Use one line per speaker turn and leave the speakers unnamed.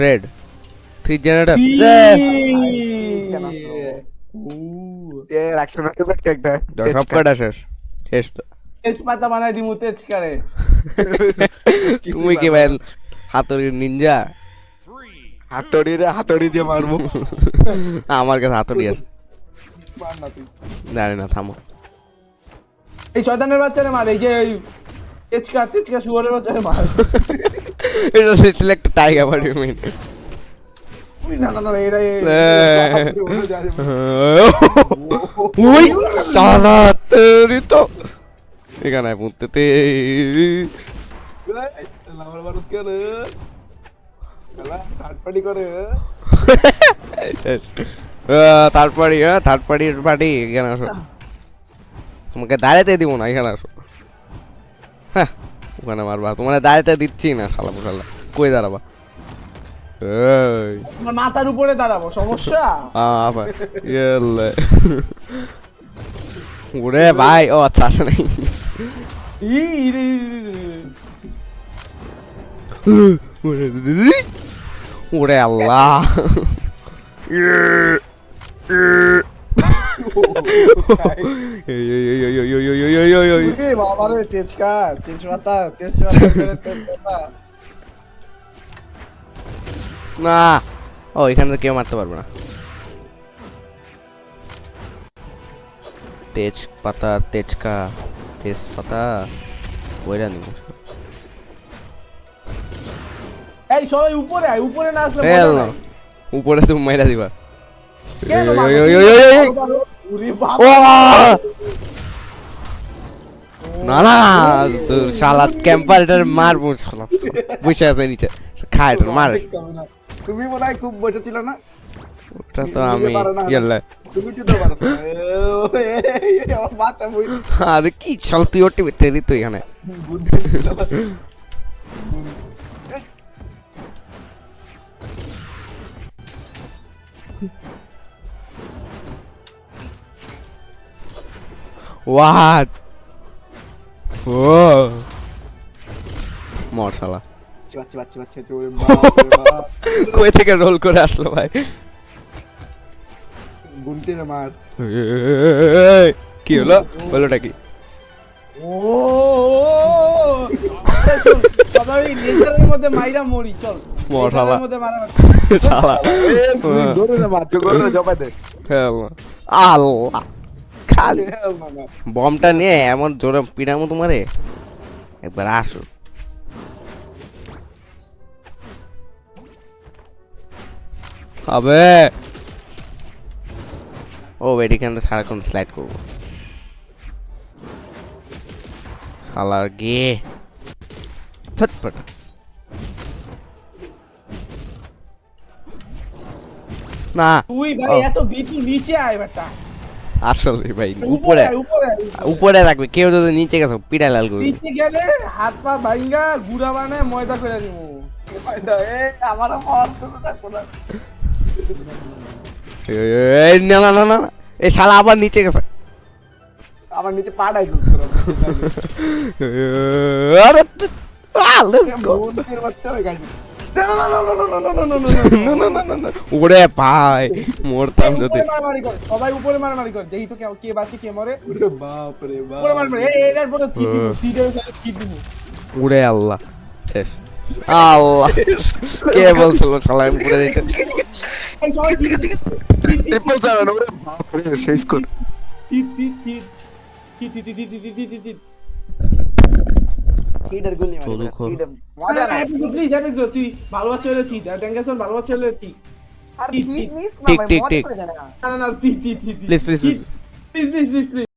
Thread 3 generator সব কটা শেষ শেষ তো
তেজপাতা বানাই দিমু তেজকারে
তুমি কি ভাই হাতুড়ির নিনজা
হাতুড়ি দিয়ে মারবো।
আমার কাছে হাতুড়ি আছে
মার না তুই
জানি না থামো
এই শয়তানের বাচ্চারে মার এই যে এই তেজকা শুয়ারের বাচ্চারে মার
এটা সিলেক্ট টাইগার বাড়ি মিন
না এরা
উই তাড়াতাড়ি তো এখানে পুঁততে
আমার মানুষ কেন থার্ড পার্টি করে
থার্ড পার্টি এখানে আসো তোমাকে দাঁড়াতে দিব না এখানে আসো হ্যাঁ ওখানে মারবা তোমার দাঁড়াতে দিচ্ছি না শালা মুশাল্লা কই দাঁড়াবা এই
আমার মাথার উপরে দাঁড়াবো সমস্যা
আচ্ছা ইয়েলে ওরে ভাই ও আচ্ছা আসে নাই ওরে আল্লাহ
বাবারে তেজপাতা
না ও এখানে তো কেউ মারতে পারবে না তেজপাতা বইরা নিব
এই সবাই উপরে আয় উপরে না আসলে
হেল না উপরে তুমি মাইরা দিবা
কেন ওরে বাবা
ও না না তোর শালা ক্যাম্পারটার মারবো শালা বসে আছে নিচে খায় তো মার
তুমি মনে হয় খুব বসেছিল না
ওটা তো আমি ইয়াল্লা
তুমি কি তো পারছ আমার বাচ্চা বই
আরে কি চল তুই ওটি তেরি তুই এখানে What? ও মর শালা
বাচ্চা ওরে বাপ
কই থেকে রোল করে আসলো ভাই
গুনতে না মার
কি হলো বলোটা কি
ও সবাই নেচারের মধ্যে মাইরা মরি চল
মর শালা
মধ্যে মারা
শালা
ধরে না মার করে জবাই দে
আল্লাহ খালি বমটা নিয়ে এমন জোরে পিড়ামো তোমারে একবার আসো হবে ও এদিকে সারাক্ষণ স্লাইড করবো শালার গে ফটফট না
তুই ভাই এত ভিতু নিচে আয় বেটা
আসলে ভাই উপরে রাখবে কেউ যদি নিচে গেছে পিড়া লাল করবে
নিচে গেলে হাত পা ভাঙ্গা গুড়া বানায় ময়দা করে দিব আমার
না না না না এই শালা আবার নিচে গেছে
আমার নিচে পাড়াই
আরে লেটস গো
বাচ্চা হয়ে গেছে
ওরে ভাই মরতাম যদি
সবাই উপরে মারামারি কর দেখি তো কে বাঁচে কে মরে
বাপ রে বাপ
উপরে মারবে এটার পরে কি দিব
ওরে আল্লাহ শেষ আল্লাহ কে বলছিল শালা আমি পুরো দিতে
ট্রিপল যাবে না ওরে বাপ রে শেষ কর
থিয়েটার গোল নিয়ে
চলু খোল
মজা না প্লিজ হ্যাপি গো তুই ভালোবাসা হলে তুই ড্যাঙ্গাসন ভালোবাসা হলে তুই আর ঠিক নিস না ভাই মজা করে না না টি
প্লিজ প্লিজ
প্লিজ